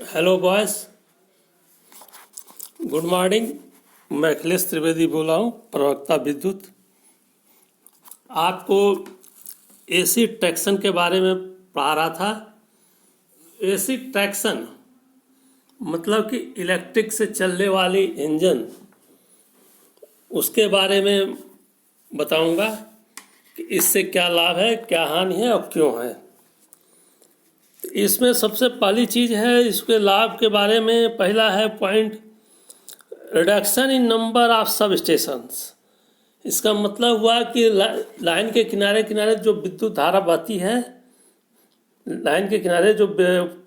Hello boys, good morning. मैं अखिलेश त्रिवेदी बोल रहा हूँ, प्रवक्ता विद्युत। आपको एसी ट्रैक्शन के बारे में पढ़ा रहा था। एसी ट्रैक्शन मतलब कि इलेक्ट्रिक से चलने वाली इंजन, उसके बारे में बताऊंगा कि इससे क्या लाभ है, क्या हानि है और क्यों है। इसमें सबसे पहली चीज़ है, इसके लाभ के बारे में पहला है point, reduction in number of सब स्टेशंस। इसका मतलब हुआ कि लाइन के किनारे किनारे जो विद्युत धारा बहती है, लाइन के किनारे जो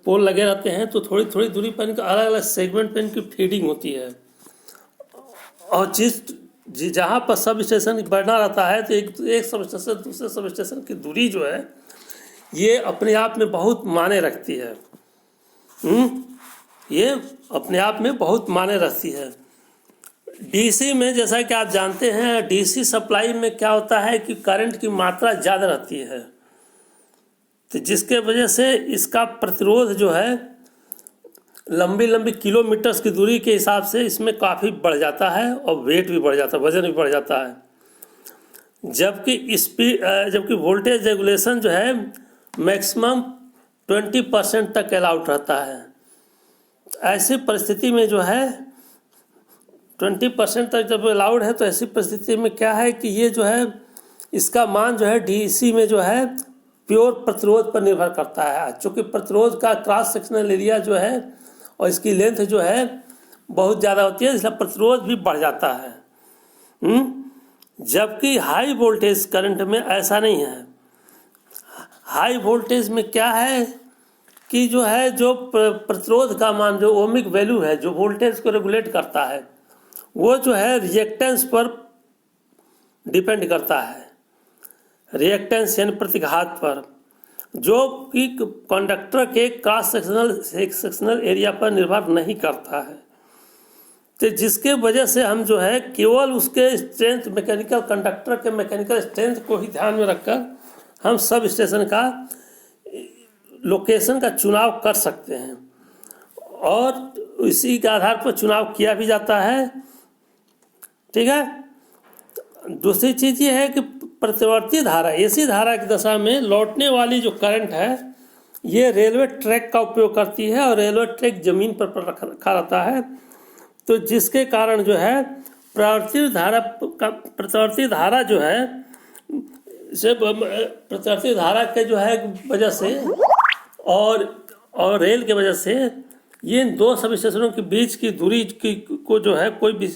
पोल लगे रहते हैं, तो थोड़ी थोड़ी दूरी पर इनका अलग अलग सेगमेंट पर इनकी फीडिंग होती है। और जहाँ पर सब स्टेशन बढ़ना रहता है, तो एक सब स्टेशन दूसरे सब स्टेशन की दूरी जो है, ये अपने आप में बहुत मायने रखती है। ये अपने आप में बहुत मायने रखती है। डीसी में जैसा कि आप जानते हैं, डीसी सप्लाई में क्या होता है कि करंट की मात्रा ज़्यादा रहती है, तो जिसके वजह से इसका प्रतिरोध जो है लंबी लंबी किलोमीटर्स की दूरी के हिसाब से इसमें काफ़ी बढ़ जाता है और वेट भी बढ़ जाता है, वजन भी बढ़ जाता है। जबकि वोल्टेज रेगुलेशन जो है मैक्सिमम 20% तक अलाउड रहता है। ऐसी परिस्थिति में जो है 20% तक जब अलाउड है, तो ऐसी परिस्थिति में क्या है कि ये जो है, इसका मान जो है डीसी में जो है प्योर प्रतिरोध पर निर्भर करता है। चूँकि प्रतिरोध का क्रॉस सेक्शनल एरिया जो है और इसकी लेंथ जो है बहुत ज़्यादा होती है, इसलिए प्रतिरोध भी बढ़ जाता है। जबकि हाई वोल्टेज करंट में ऐसा नहीं है। हाई वोल्टेज में क्या है कि जो है, जो प्रतिरोध का मान, जो ओमिक वैल्यू है, जो वोल्टेज को रेगुलेट करता है, वो जो है रिएक्टेंस पर डिपेंड करता है। रिएक्टेंस यानी प्रतिघात पर, जो कि कंडक्टर के क्रॉस सेक्शनल एरिया पर निर्भर नहीं करता है। तो जिसके वजह से हम जो है केवल उसके स्ट्रेंथ, मैकेनिकल कंडक्टर के मैकेनिकल स्ट्रेंथ को ही ध्यान में रखकर हम सब स्टेशन का लोकेशन का चुनाव कर सकते हैं, और इसी के आधार पर चुनाव किया भी जाता है। ठीक है। दूसरी चीज़ ये है कि प्रतिवर्ती धारा, एसी धारा की दशा में लौटने वाली जो करंट है, ये रेलवे ट्रैक का उपयोग करती है, और रेलवे ट्रैक जमीन पर रखा रहता है, तो जिसके कारण जो है प्रतिवर्ती धारा जो है, प्रतिवर्ती धारा के जो है वजह से और रेल के वजह से ये दो सब स्टेशनों के बीच की दूरी को जो है कोई भी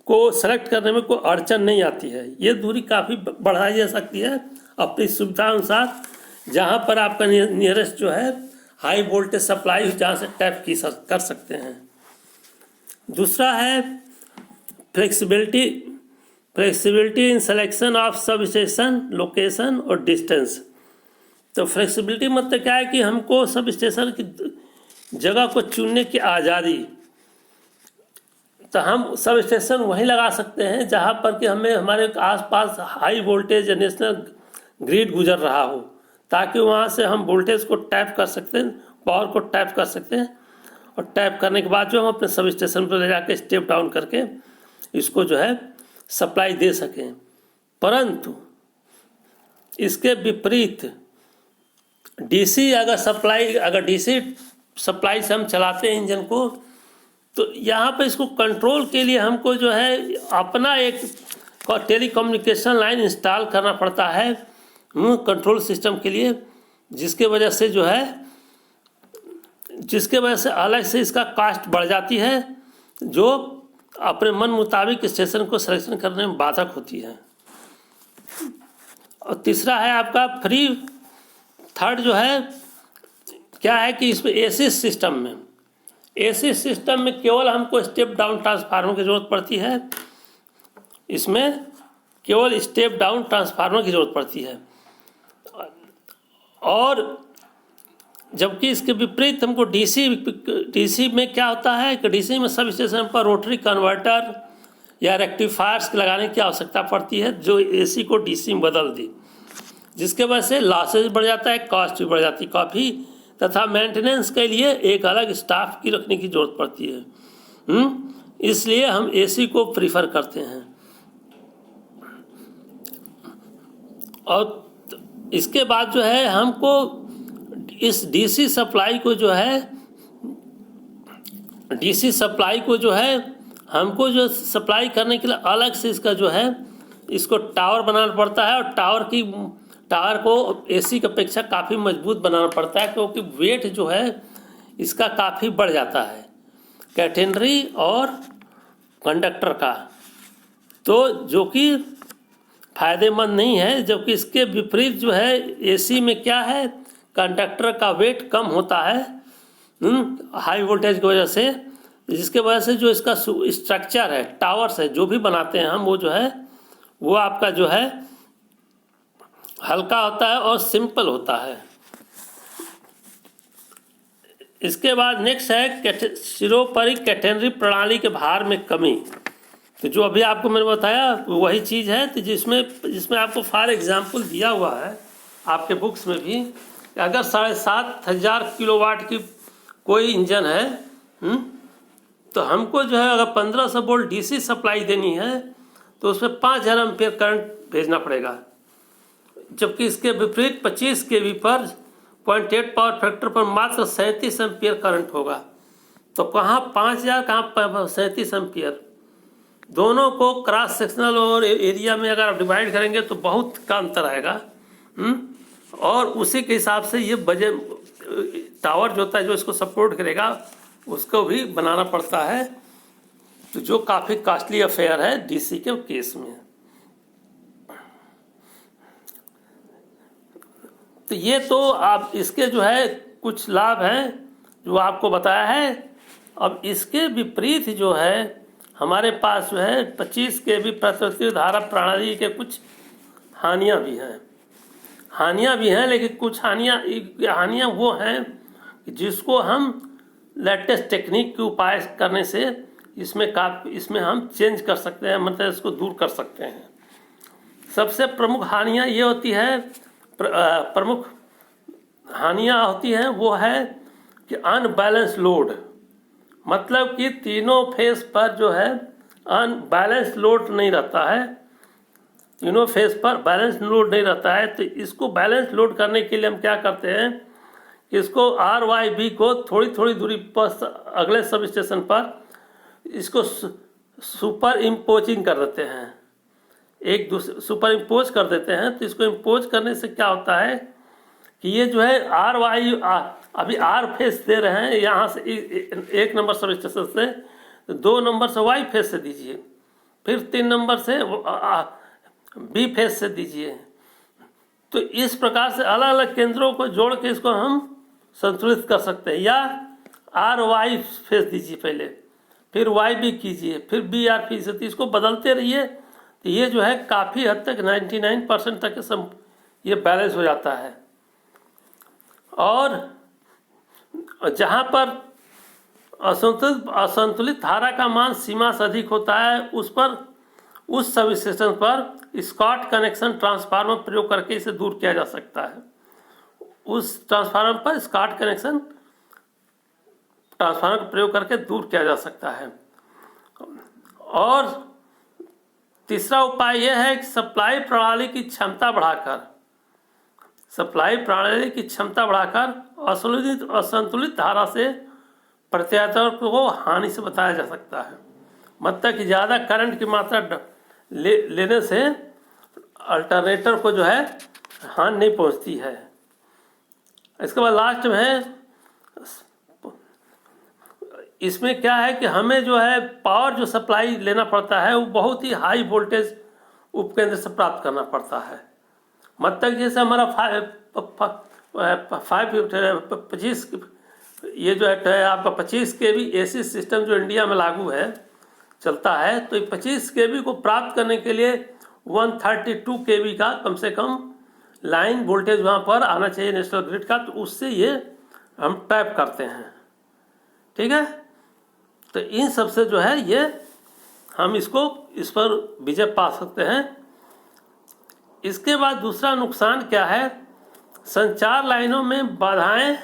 को सेलेक्ट करने में कोई अड़चन नहीं आती है। ये दूरी काफ़ी बढ़ाई जा सकती है अपनी सुविधा अनुसार, जहाँ पर आपका नियरेस्ट जो है हाई वोल्टेज सप्लाई, जहाँ से टैप कर सकते हैं। दूसरा है flexibility in selection of sub station location और डिस्टेंस। तो फ्लेक्सिबिलिटी मतलब क्या है कि हमको सब स्टेशन की जगह को चुनने की आज़ादी। तो हम सब स्टेशन वहीं लगा सकते हैं जहाँ पर कि हमें हमारे आसपास हाई वोल्टेज या नेशनल ग्रिड गुजर रहा हो, ताकि वहाँ से हम वोल्टेज को टैप कर सकते हैं, पावर को टैप कर सकते हैं, और टैप करने के बाद जो हम अपने सब स्टेशन पर ले जाकर स्टेप डाउन करके इसको जो है सप्लाई दे सकें। परंतु इसके विपरीत डीसी सप्लाई से हम चलाते हैं इंजन को, तो यहाँ पे इसको कंट्रोल के लिए हमको जो है अपना एक टेलीकम्युनिकेशन लाइन इंस्टॉल करना पड़ता है कंट्रोल सिस्टम के लिए, जिसके वजह से अलग से इसका कास्ट बढ़ जाती है, जो अपने मन मुताबिक स्टेशन को सिलेक्शन करने में बाधक होती है। और तीसरा है आपका थर्ड जो है क्या है कि इसमें एसी सिस्टम में केवल हमको स्टेप डाउन ट्रांसफार्मर की ज़रूरत पड़ती है। इसमें केवल स्टेप डाउन ट्रांसफार्मर की ज़रूरत पड़ती है, और जबकि इसके विपरीत हमको डीसी में क्या होता है कि डीसी में सब स्टेशन पर रोटरी कन्वर्टर या रेक्टिफायर्स लगाने की आवश्यकता पड़ती है, जो एसी को डीसी में बदल दी, जिसके वजह से लॉसेज बढ़ जाता है, कॉस्ट भी बढ़ जाती है, काफ़ी तथा मेंटेनेंस के लिए एक अलग स्टाफ की रखने की जरूरत पड़ती है। इसलिए हम एसी को प्रीफर करते हैं। और इसके बाद जो है हमको इस डीसी सप्लाई को जो है हमको जो सप्लाई करने के लिए अलग से इसका जो है इसको टावर बनाना पड़ता है, और टावर को एसी की अपेक्षा काफ़ी मजबूत बनाना पड़ता है, क्योंकि वेट जो है इसका काफ़ी बढ़ जाता है कैटेनरी और कंडक्टर का, तो जो कि फायदेमंद नहीं है। जबकि इसके विपरीत जो है एसी में क्या है, कंडक्टर का वेट कम होता है हाई वोल्टेज की वजह से, जिसके वजह से जो इसका स्ट्रक्चर है, टावर्स है जो भी बनाते हैं हम, वो जो है वो आपका जो है हल्का होता है और सिंपल होता है। इसके बाद नेक्स्ट है सिरोपरिक कैटेनरी प्रणाली के भार में कमी। तो जो अभी आपको मैंने बताया वही चीज़ है, तो जिसमें आपको फॉर एग्जांपल दिया हुआ है आपके बुक्स में भी, अगर 7,500 किलोवाट की कोई इंजन है तो हमको जो है अगर 1500 वोल्ट डीसी सप्लाई देनी है तो उसमें 5000 एम्पीयर करंट भेजना पड़ेगा। जबकि इसके विपरीत 25 केवी पर 0.8 पावर फैक्टर पर मात्र 37 एम्पीयर करंट होगा। तो कहाँ 5000 कहाँ 37 एम्पीयर, दोनों को क्रॉस सेक्शनल और एरिया में अगर आप डिवाइड करेंगे तो बहुत का अंतर आएगा। और उसी के हिसाब से ये बजट टावर जो होता है जो इसको सपोर्ट करेगा उसको भी बनाना पड़ता है, तो जो काफ़ी कॉस्टली अफेयर है डीसी के केस में। तो ये तो आप इसके जो है कुछ लाभ हैं जो आपको बताया है। अब इसके विपरीत जो है हमारे पास जो है 25 केवी प्रतिवर्ती धारा प्रणाली के कुछ हानियां भी हैं, लेकिन कुछ हानियां वो हैं जिसको हम लेटेस्ट टेक्निक के उपाय करने से इसमें हम चेंज कर सकते हैं, मतलब इसको दूर कर सकते हैं। सबसे प्रमुख हानियां ये होती है, प्रमुख हानियां होती हैं वो है कि अनबैलेंस लोड, मतलब कि तीनों फेस पर जो है अनबैलेंस लोड नहीं रहता है, तीनों फेस पर बैलेंस लोड नहीं रहता है। तो इसको बैलेंस लोड करने के लिए हम क्या करते हैं, इसको RYB को थोड़ी दूरी पर अगले सब स्टेशन पर इसको सुपर इम्पोजिंग कर देते हैं, एक दूसरे सुपर इम्पोज कर देते हैं। तो इसको इम्पोज करने से क्या होता है कि ये जो है अभी R फेस दे रहे हैं यहाँ से 1 नंबर सब स्टेशन से, 2 नंबर से Y फेस से दीजिए, फिर 3 नंबर से B फेस से दीजिए। तो इस प्रकार से अलग अलग केंद्रों को जोड़ के इसको हम संतुलित कर सकते हैं। या RY फेस दीजिए पहले, फिर YB कीजिए, फिर BR फेस, तो इसको बदलते रहिए। तो ये जो है काफ़ी हद तक 99% तक ये बैलेंस हो जाता है। और जहाँ पर असंतुलित धारा का मान सीमा से अधिक होता है उस सब स्टेशन पर स्कॉट कनेक्शन ट्रांसफार्मर प्रयोग करके इसे दूर किया जा सकता है। उस ट्रांसफार्मर पर स्कॉट कनेक्शन ट्रांसफार्मर का प्रयोग करके दूर किया जा सकता है। और तीसरा उपाय यह है कि सप्लाई प्रणाली की क्षमता बढ़ाकर असंतुलित धारा से प्रत्यावर्तन को हानि से बचाया जा सकता है। मतलब कि ज़्यादा करंट की मात्रा लेने से अल्टरनेटर को जो है हानि नहीं पहुंचती है। इसके बाद लास्ट में है, इसमें क्या है कि हमें जो है पावर जो सप्लाई लेना पड़ता है वो बहुत ही हाई वोल्टेज उपकेंद्र से प्राप्त करना पड़ता है। मतलब जैसे हमारा 25 ये जो है आपका 25 केवी एसी सिस्टम जो इंडिया में लागू है चलता है, तो 25 केवी को प्राप्त करने के लिए 132 केवी का कम से कम लाइन वोल्टेज वहाँ पर आना चाहिए नेशनल ग्रिड का, तो उससे ये हम टैप करते हैं। ठीक है, तो इन सब से जो है ये हम इस पर विजय पा सकते हैं। इसके बाद दूसरा नुकसान क्या है, संचार लाइनों में बाधाएं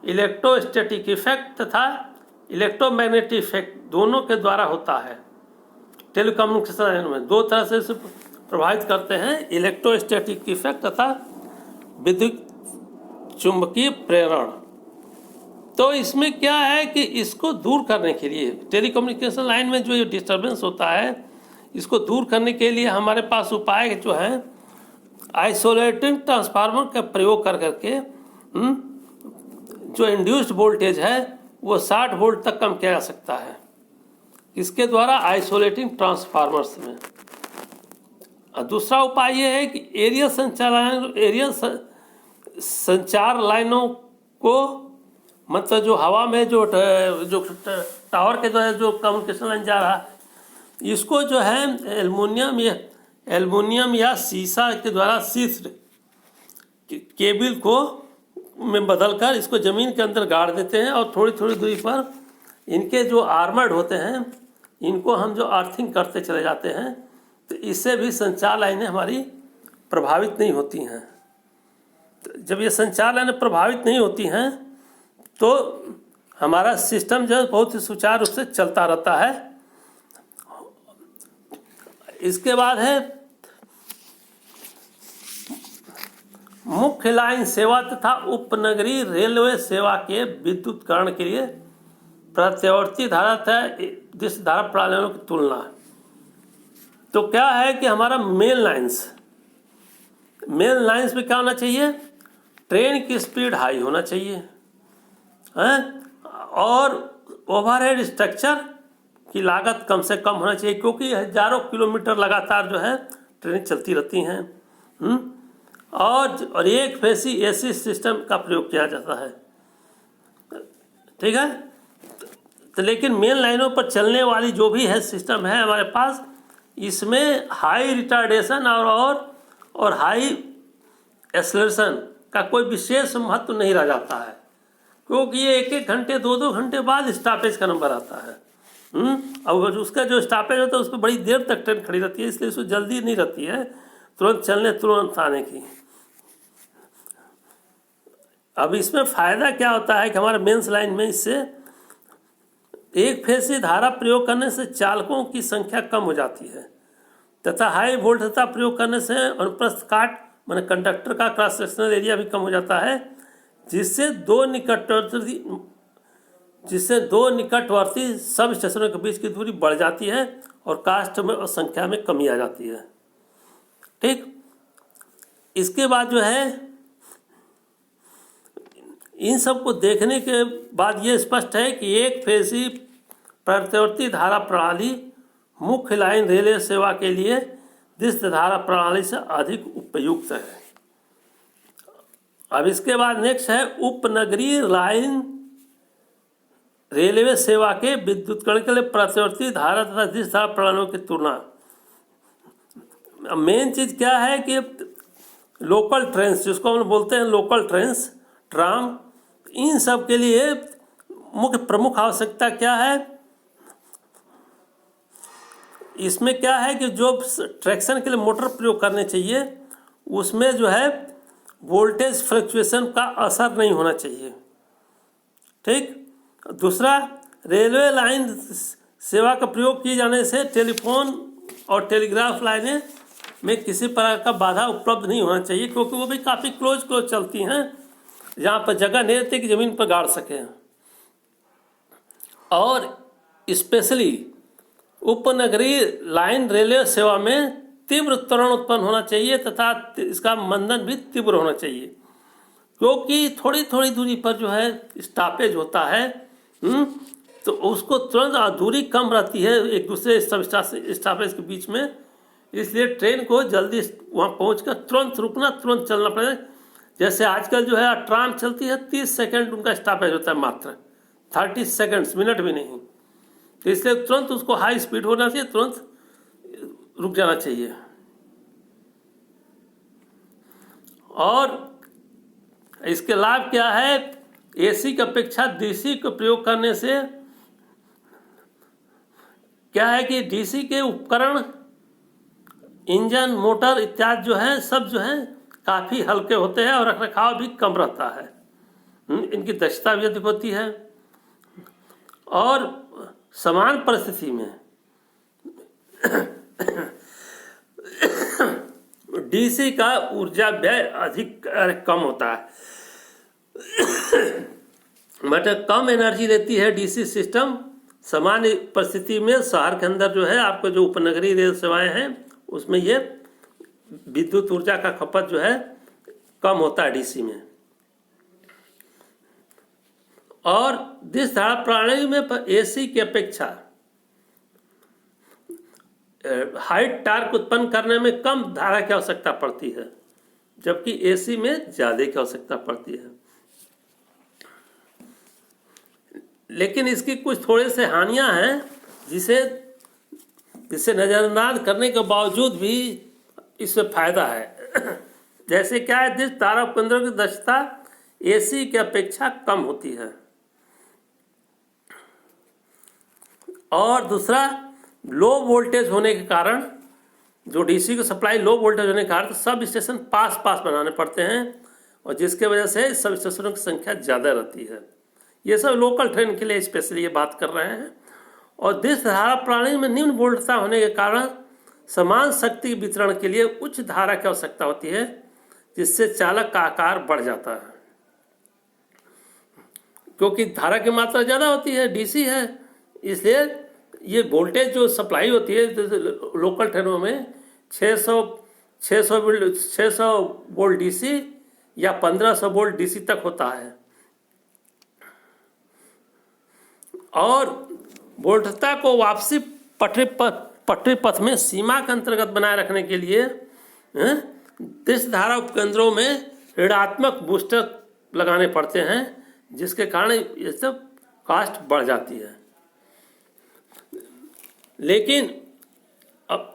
इलेक्ट्रोस्टैटिक इफेक्ट तथा इलेक्ट्रोमैग्नेटिक इफेक्ट दोनों के द्वारा होता है। टेलीकम्युनिकेशन लाइन में दो तरह से इसे प्रभावित करते हैं, इलेक्ट्रोस्टैटिक इफेक्ट तथा विद्युत चुंबकीय प्रेरण। तो इसमें क्या है कि इसको दूर करने के लिए टेलीकम्युनिकेशन लाइन में जो डिस्टर्बेंस होता है इसको दूर करने के लिए हमारे पास उपाय जो है आइसोलेटिंग ट्रांसफार्मर का प्रयोग कर करके जो इंड्यूस्ड वोल्टेज है वो 60 वोल्ट तक कम किया जा सकता है। इसके द्वारा आइसोलेटिंग ट्रांसफार्मर्स में। और दूसरा उपाय ये है कि एरियल संचार लाइनों को, मतलब जो हवा में जो टावर के द्वारा जो कम्युनिकेशन लाइन जा रहा है इसको जो है एल्युमिनियम या शीशा के द्वारा शीर्ष केबल को में बदलकर इसको ज़मीन के अंदर गाड़ देते हैं और थोड़ी थोड़ी दूरी पर इनके जो आर्मर्ड होते हैं इनको हम जो अर्थिंग करते चले जाते हैं, तो इससे भी संचार लाइनें हमारी प्रभावित नहीं होती हैं। तो जब ये संचार लाइनें प्रभावित नहीं होती हैं तो हमारा सिस्टम जो है बहुत ही सुचारू रूप से चलता रहता है। इसके बाद है मुख्य लाइन सेवा तथा उपनगरीय रेलवे सेवा के विद्युतीकरण के लिए प्रत्यावर्ती धारा तथा दिश धारा प्रणालियों की तुलना। तो क्या है कि हमारा मेन लाइंस में क्या होना चाहिए, ट्रेन की स्पीड हाई होना चाहिए है और ओवरहेड स्ट्रक्चर की लागत कम से कम होना चाहिए, क्योंकि हजारों किलोमीटर लगातार जो है ट्रेन चलती रहती हैं। और एक फेसी एसी सिस्टम का प्रयोग किया जाता है, ठीक है। तो लेकिन मेन लाइनों पर चलने वाली जो भी है सिस्टम है हमारे पास, इसमें हाई रिटार्डेशन और हाई एक्सेलरेशन का कोई विशेष महत्व नहीं रह जाता है, क्योंकि ये 1-1 घंटे 2-2 घंटे बाद स्टॉपेज का नंबर आता है। और उसका जो स्टॉपेज होता है उस पर बड़ी देर तक ट्रेन खड़ी रहती है, इसलिए उसको जल्दी नहीं रहती है तुरंत चलने तुरंत आने की। अब इसमें फ़ायदा क्या होता है कि हमारे मेंस लाइन में इससे एक फेसी धारा प्रयोग करने से चालकों की संख्या कम हो जाती है तथा हाई वोल्टता प्रयोग करने से अनुप्रस्थ काट माने कंडक्टर का क्रॉस सेक्शनल एरिया भी कम हो जाता है, जिससे दो निकटवर्ती सब स्टेशनों के बीच की दूरी बढ़ जाती है और कास्ट में और संख्या में कमी आ जाती है। ठीक, इसके बाद जो है इन सब को देखने के बाद ये स्पष्ट है कि एक फेसी प्रत्यावर्ती धारा प्रणाली मुख्य लाइन रेलवे सेवा के लिए दिश धारा प्रणाली से अधिक उपयुक्त है। अब इसके बाद नेक्स्ट है उपनगरीय लाइन रेलवे सेवा के विद्युतीकरण के लिए प्रत्यावर्ती धारा तथा दिश धारा प्रणालियों की तुलना। मेन चीज क्या है कि लोकल ट्रेन्स, जिसको हम बोलते हैं लोकल ट्रेन्स, ट्राम, इन सब के लिए मुख्य प्रमुख आवश्यकता क्या है, इसमें क्या है कि जो ट्रैक्शन के लिए मोटर प्रयोग करने चाहिए उसमें जो है वोल्टेज फ्लक्चुएशन का असर नहीं होना चाहिए। ठीक, दूसरा रेलवे लाइन सेवा का प्रयोग किए जाने से टेलीफोन और टेलीग्राफ लाइनें में किसी प्रकार का बाधा उपलब्ध नहीं होना चाहिए, क्योंकि वो भी काफ़ी क्लोज चलती हैं, जहाँ पर जगह नहीं रहती कि ज़मीन पर गाड़ सकें। और स्पेशली उपनगरीय लाइन रेलवे सेवा में तीव्र त्वरण उत्पन्न होना चाहिए तथा इसका मंदन भी तीव्र होना चाहिए, क्योंकि थोड़ी थोड़ी दूरी पर जो है स्टॉपेज होता है, तो उसको तुरंत दूरी कम रहती है एक दूसरे स्टॉपेज के बीच में, इसलिए ट्रेन को जल्दी वहाँ पहुँचकर तुरंत रुकना, तुरंत चलना पड़ेगा। जैसे आजकल जो है ट्राम चलती है 30 सेकंड उनका स्टॉपेज होता है, मात्र 30 सेकंड्स, मिनट भी नहीं, तो इसलिए तुरंत उसको हाई स्पीड होना चाहिए, तुरंत रुक जाना चाहिए। और इसके लाभ क्या है, एसी की अपेक्षा डीसी को प्रयोग करने से क्या है कि डीसी के उपकरण, इंजन, मोटर इत्यादि जो है सब जो है काफ़ी हल्के होते हैं और रखरखाव भी कम रहता है। इनकी दक्षता भी अधिक होती है। और समान परिस्थिति में डीसी का ऊर्जा व्यय अधिक कम होता है, मतलब कम एनर्जी लेती है डीसी सिस्टम। सामान्य परिस्थिति में शहर के अंदर जो है आपको जो उपनगरीय रेल सेवाएं हैं उसमें ये विद्युत ऊर्जा का खपत जो है कम होता है डीसी में। और जिस धारा प्रणाली में एसी की अपेक्षा हाई टार्क उत्पन्न करने में कम धारा की आवश्यकता पड़ती है, जबकि एसी में ज़्यादा की आवश्यकता पड़ती है। लेकिन इसकी कुछ थोड़े से हानियां हैं जिसे नज़रअंदाज करने के बावजूद भी इससे फायदा है। जैसे क्या है, जिस तारा उपकेंद्रों की दक्षता एसी की अपेक्षा कम होती है। और दूसरा, लो वोल्टेज होने के कारण, जो डीसी की सप्लाई लो वोल्टेज होने के कारण सब स्टेशन पास पास बनाने पड़ते हैं, और जिसके वजह से सब स्टेशनों की संख्या ज़्यादा रहती है। ये सब लोकल ट्रेन के लिए स्पेशली ये बात कर रहे हैं। और जिस धारा प्रणाली में निम्न वोल्टता होने के कारण समान शक्ति वितरण के लिए उच्च धारा की आवश्यकता होती है, जिससे चालक का आकार बढ़ जाता है, क्योंकि धारा की मात्रा ज़्यादा होती है, डीसी है। इसलिए ये वोल्टेज जो सप्लाई होती है लोकल ट्रेनों में 600 वोल्ट डीसी या 1500 वोल्ट डीसी तक होता है। और वोल्टता को वापसी पटरी पथ में सीमा के अंतर्गत बनाए रखने के लिए इस धारा उपकेंद्रों में ऋणात्मक बूस्टर लगाने पड़ते हैं, जिसके कारण ये सब कास्ट बढ़ जाती है। लेकिन अब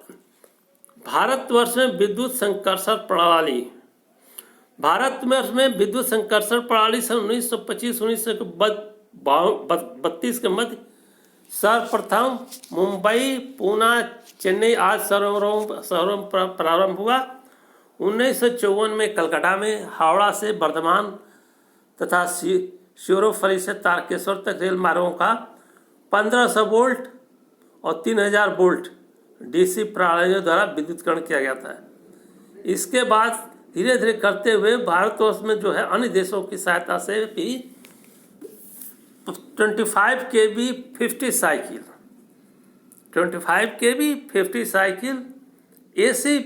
भारतवर्ष में विद्युत संकर्षण प्रणाली सन 1925-1932 के मध्य सर्वप्रथम मुंबई, पूना, चेन्नई आदि शहरों में प्रारंभ हुआ। 1954 में कलकत्ता में, हावड़ा से बर्धमान तथा शिवरोफली से तारकेश्वर तक रेल मार्गों का 1500 वोल्ट और 3000 वोल्ट डीसी प्रणालियों द्वारा विद्युतीकरण किया गया था। इसके बाद धीरे धीरे करते हुए भारतवर्ष में जो है अन्य देशों की सहायता से भी 25 kV 50 cycle AC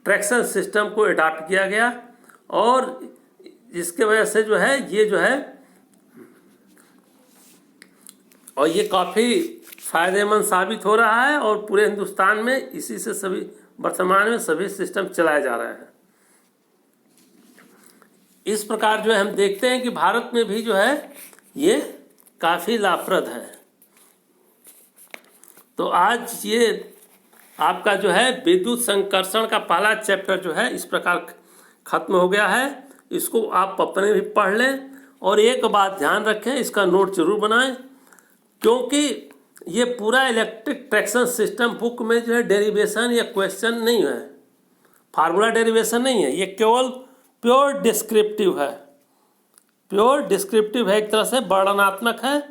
traction system को अडॉप्ट किया गया, और जिसके वजह से जो है और ये काफ़ी फायदेमंद साबित हो रहा है। और पूरे हिंदुस्तान में इसी से सभी वर्तमान में सभी सिस्टम चलाए जा रहे हैं। इस प्रकार जो है हम देखते हैं कि भारत में भी जो है ये काफ़ी लाभप्रद है। तो आज ये आपका जो है विद्युत संकर्षण का पहला चैप्टर जो है इस प्रकार खत्म हो गया है। इसको आप अपने भी पढ़ लें, और एक बात ध्यान रखें, इसका नोट जरूर बनाएं, क्योंकि ये पूरा इलेक्ट्रिक ट्रैक्शन सिस्टम बुक में जो है डेरिवेशन या क्वेश्चन नहीं है, फार्मूला डेरिवेशन नहीं है, ये केवल प्योर डिस्क्रिप्टिव है। एक तरह से वर्णनात्मक है।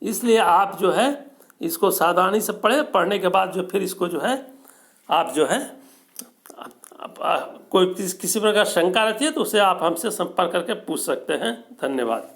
इसलिए आप जो है इसको सावधानी से पढ़ें। पढ़ने के बाद जो फिर इसको जो है आप जो है कोई किसी प्रकार शंका रहती है तो उसे आप हमसे संपर्क करके पूछ सकते हैं। धन्यवाद।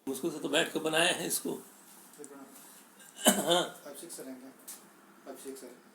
मुश्किल से तो बैठ के बनाए हैं इसको। हाँ, अब सीख सकेंगे।